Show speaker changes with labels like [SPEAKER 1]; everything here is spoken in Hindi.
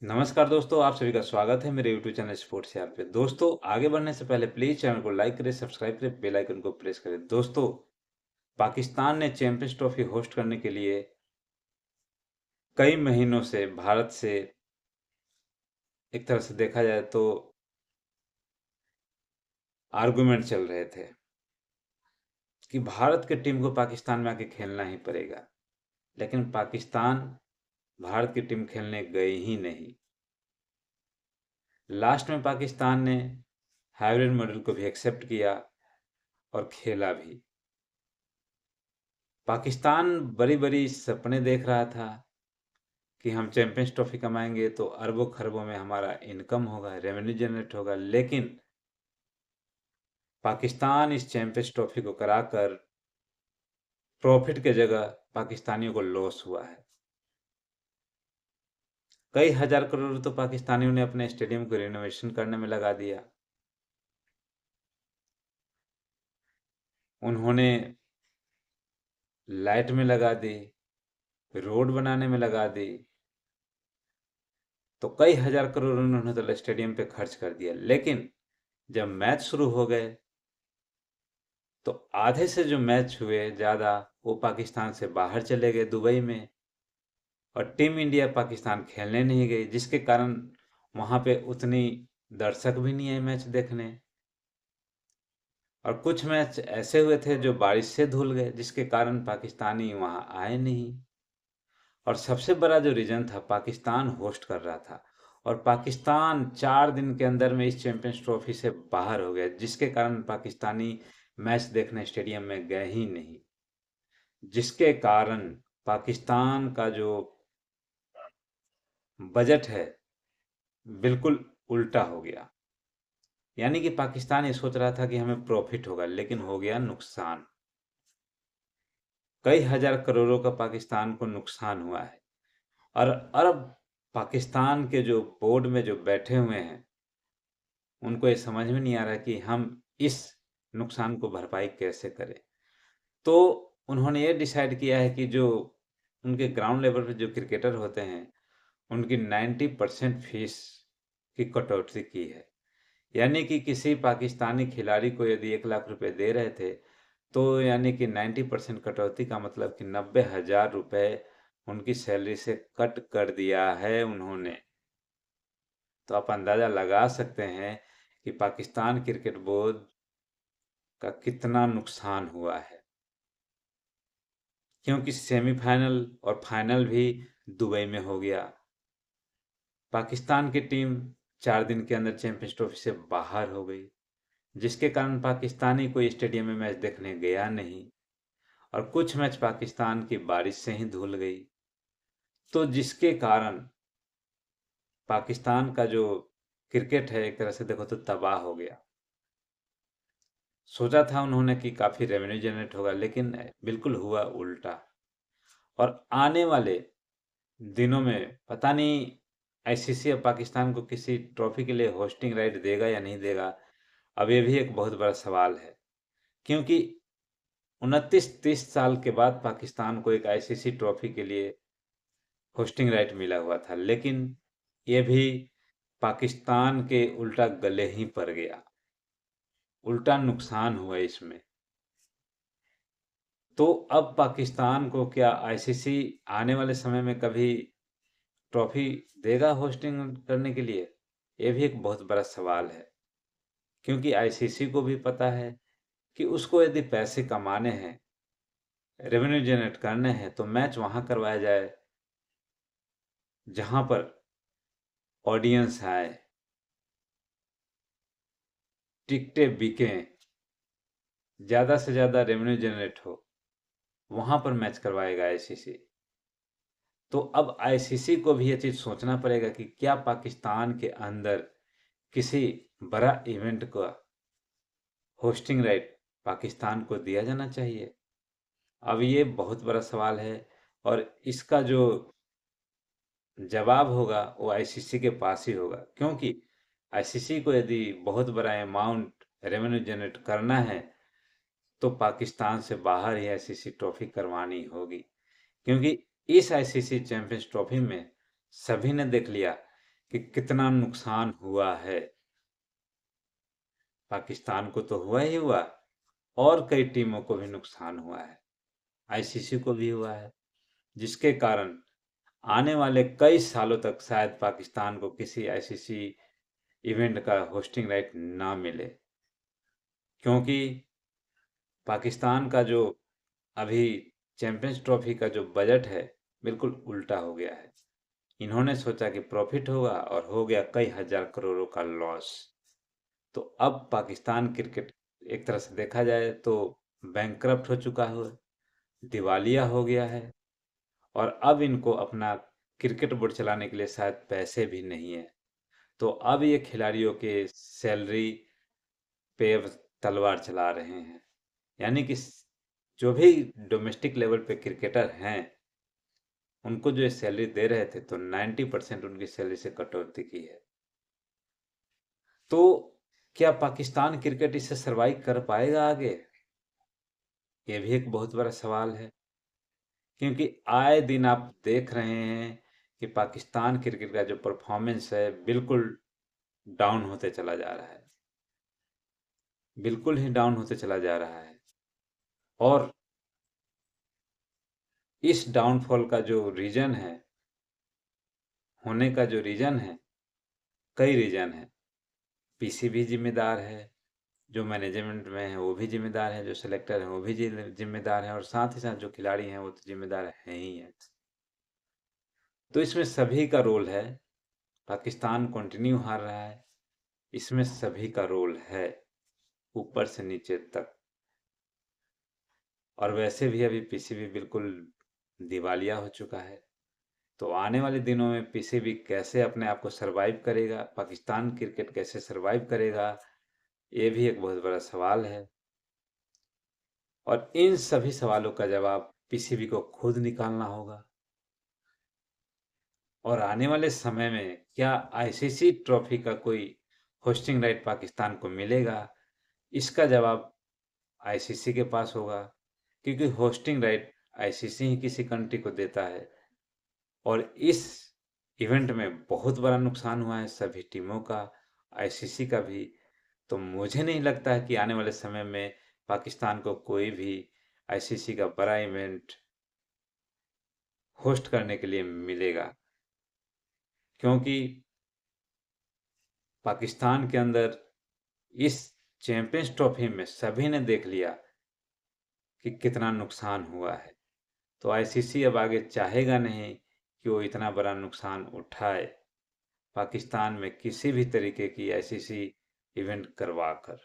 [SPEAKER 1] नमस्कार दोस्तों, आप सभी का स्वागत है मेरे यूट्यूब चैनल स्पोर्ट्स यार पे। दोस्तों, आगे बढ़ने से पहले प्लीज चैनल को लाइक करें, सब्सक्राइब करें, बेल आइकन को प्रेस करें। दोस्तों, पाकिस्तान ने चैंपियंस ट्रॉफी होस्ट करने के लिए कई महीनों से भारत से एक तरह से देखा जाए तो आर्गुमेंट चल रहे थे कि भारत के टीम को पाकिस्तान में आके खेलना ही पड़ेगा। लेकिन पाकिस्तान भारत की टीम खेलने गई ही नहीं। लास्ट में पाकिस्तान ने हाइब्रिड मॉडल को भी एक्सेप्ट किया और खेला भी। पाकिस्तान बड़ी बड़ी सपने देख रहा था कि हम चैंपियंस ट्रॉफी कमाएंगे तो अरबों खरबों में हमारा इनकम होगा, रेवेन्यू जनरेट होगा। लेकिन पाकिस्तान इस चैंपियंस ट्रॉफी को कराकर प्रॉफिट के जगह पाकिस्तानियों को लॉस हुआ है। कई हजार करोड़ तो पाकिस्तानियों ने अपने स्टेडियम को रिनोवेशन करने में लगा दिया। उन्होंने लाइट में लगा दी, रोड बनाने में लगा दी, तो कई हजार करोड़ उन्होंने तो स्टेडियम पे खर्च कर दिया। लेकिन जब मैच शुरू हो गए तो आधे से जो मैच हुए ज़्यादा वो पाकिस्तान से बाहर चले गए दुबई में, और टीम इंडिया पाकिस्तान खेलने नहीं गई, जिसके कारण वहाँ पे उतनी दर्शक भी नहीं आए मैच देखने। और कुछ मैच ऐसे हुए थे जो बारिश से धुल गए, जिसके कारण पाकिस्तानी वहाँ आए नहीं। और सबसे बड़ा जो रीजन था, पाकिस्तान होस्ट कर रहा था और पाकिस्तान 4 दिन के अंदर में इस चैंपियंस ट्रॉफी से बाहर हो गया, जिसके कारण पाकिस्तानी मैच देखने स्टेडियम में गए ही नहीं। जिसके कारण पाकिस्तान का जो बजट है बिल्कुल उल्टा हो गया। यानी कि पाकिस्तान ये सोच रहा था कि हमें प्रॉफिट होगा, लेकिन हो गया नुकसान। कई हजार करोड़ों का पाकिस्तान को नुकसान हुआ है। और अरब पाकिस्तान के जो बोर्ड में जो बैठे हुए हैं, उनको ये समझ में नहीं आ रहा कि हम इस नुकसान को भरपाई कैसे करें। तो उन्होंने ये डिसाइड किया है कि जो उनके ग्राउंड लेवल पे जो क्रिकेटर होते हैं, उनकी 90% फीस की कटौती की है। यानी कि किसी पाकिस्तानी खिलाड़ी को यदि 1 लाख रुपए दे रहे थे, तो यानी कि 90% कटौती का मतलब कि 90,000 रुपए उनकी सैलरी से कट कर दिया है उन्होंने। तो आप अंदाजा लगा सकते हैं कि पाकिस्तान क्रिकेट बोर्ड का कितना नुकसान हुआ है, क्योंकि सेमीफाइनल और फाइनल भी दुबई में हो गया। पाकिस्तान की टीम 4 दिन के अंदर चैंपियंस ट्रॉफी से बाहर हो गई, जिसके कारण पाकिस्तानी कोई स्टेडियम में मैच देखने गया नहीं। और कुछ मैच पाकिस्तान की बारिश से ही धुल गई, तो जिसके कारण पाकिस्तान का जो क्रिकेट है एक तरह से देखो तो तबाह हो गया। सोचा था उन्होंने कि काफी रेवेन्यू जनरेट होगा, लेकिन बिल्कुल हुआ उल्टा। और आने वाले दिनों में पता नहीं आईसीसी अब पाकिस्तान को किसी ट्रॉफी के लिए होस्टिंग राइट देगा या नहीं देगा। अब ये भी एक बहुत बड़ा सवाल है, क्योंकि 29-30 साल के बाद पाकिस्तान को एक आईसीसी ट्रॉफी के लिए होस्टिंग राइट मिला हुआ था, लेकिन ये भी पाकिस्तान के उल्टा गले ही पड़ गया। उल्टा नुकसान हुआ इसमें। तो अब पाकिस्तान को क्या आईसीसी आने वाले समय में कभी ट्रॉफी देगा होस्टिंग करने के लिए? ये भी एक बहुत बड़ा सवाल है, क्योंकि आईसीसी को भी पता है कि उसको यदि पैसे कमाने हैं, रेवेन्यू जनरेट करने हैं, तो मैच वहां करवाया जाए जहां पर ऑडियंस आए, टिकटें बिकें, ज्यादा से ज्यादा रेवेन्यू जनरेट हो, वहां पर मैच करवाएगा आईसीसी। तो अब आईसीसी को भी ये चीज सोचना पड़ेगा कि क्या पाकिस्तान के अंदर किसी बड़ा इवेंट का होस्टिंग राइट पाकिस्तान को दिया जाना चाहिए। अब ये बहुत बड़ा सवाल है, और इसका जो जवाब होगा वो आईसीसी के पास ही होगा, क्योंकि आईसीसी को यदि बहुत बड़ा अमाउंट रेवेन्यू जनरेट करना है तो पाकिस्तान से बाहर ही आईसीसी ट्रॉफी करवानी होगी। क्योंकि इस आईसीसी चैंपियंस ट्रॉफी में सभी ने देख लिया कि कितना नुकसान हुआ है। पाकिस्तान को तो हुआ ही हुआ, और कई टीमों को भी नुकसान हुआ है, आईसीसी को भी हुआ है, जिसके कारण आने वाले कई सालों तक शायद पाकिस्तान को किसी आईसीसी इवेंट का होस्टिंग राइट ना मिले, क्योंकि पाकिस्तान का जो अभी चैंपियंस ट्रॉफी का जो बजट है, बिल्कुल उल्टा हो गया है। इन्होंने सोचा कि प्रॉफिट होगा और हो गया कई हजार करोड़ों का लॉस। तो अब पाकिस्तान क्रिकेट एक तरह से देखा जाए तो बैंकरप्ट हो चुका है, दिवालिया हो गया है, और अब इनको अपना क्रिकेट बोर्ड चलाने के लिए शायद पैसे भी नहीं है। तो अब ये खिलाड़ियों के सैलरी पे अब तलवार चला रहे हैं। यानी कि जो भी डोमेस्टिक लेवल पे क्रिकेटर हैं, उनको जो सैलरी दे रहे थे तो 90% उनकी सैलरी से कटौती की है। तो क्या पाकिस्तान क्रिकेट इससे सरवाइव कर पाएगा आगे? ये भी एक बहुत बड़ा सवाल है, क्योंकि आए दिन आप देख रहे हैं कि पाकिस्तान क्रिकेट का जो परफॉर्मेंस है, बिल्कुल डाउन होते चला जा रहा है, बिल्कुल ही डाउन होते चला जा रहा है। और इस डाउनफॉल का जो रीजन है, होने का जो रीजन है, कई रीजन है। पीसीबी जिम्मेदार है, जो मैनेजमेंट में है वो भी जिम्मेदार है, जो सिलेक्टर है वो भी जिम्मेदार है, और साथ ही साथ जो खिलाड़ी हैं वो तो जिम्मेदार हैं ही है। तो इसमें सभी का रोल है। पाकिस्तान कंटिन्यू हार रहा है, इसमें सभी का रोल है, ऊपर से नीचे तक। और वैसे भी अभी पीसीबी बिल्कुल दिवालिया हो चुका है। तो आने वाले दिनों में पीसीबी कैसे अपने आप को सरवाइव करेगा, पाकिस्तान क्रिकेट कैसे सरवाइव करेगा, ये भी एक बहुत बड़ा सवाल है। और इन सभी सवालों का जवाब पीसीबी को खुद निकालना होगा। और आने वाले समय में क्या आईसीसी ट्रॉफी का कोई होस्टिंग राइट पाकिस्तान को मिलेगा, इसका जवाब आईसीसी के पास होगा, क्योंकि होस्टिंग राइट आईसीसी ही किसी कंट्री को देता है। और इस इवेंट में बहुत बड़ा नुकसान हुआ है सभी टीमों का, आईसीसी का भी। तो मुझे नहीं लगता है कि आने वाले समय में पाकिस्तान को कोई भी आईसीसी का बड़ा इवेंट होस्ट करने के लिए मिलेगा, क्योंकि पाकिस्तान के अंदर इस चैंपियंस ट्रॉफी में सभी ने देख लिया कि कितना नुकसान हुआ है। तो आईसीसी अब आगे चाहेगा नहीं कि वो इतना बड़ा नुकसान उठाए पाकिस्तान में किसी भी तरीके की आईसीसी इवेंट करवा कर।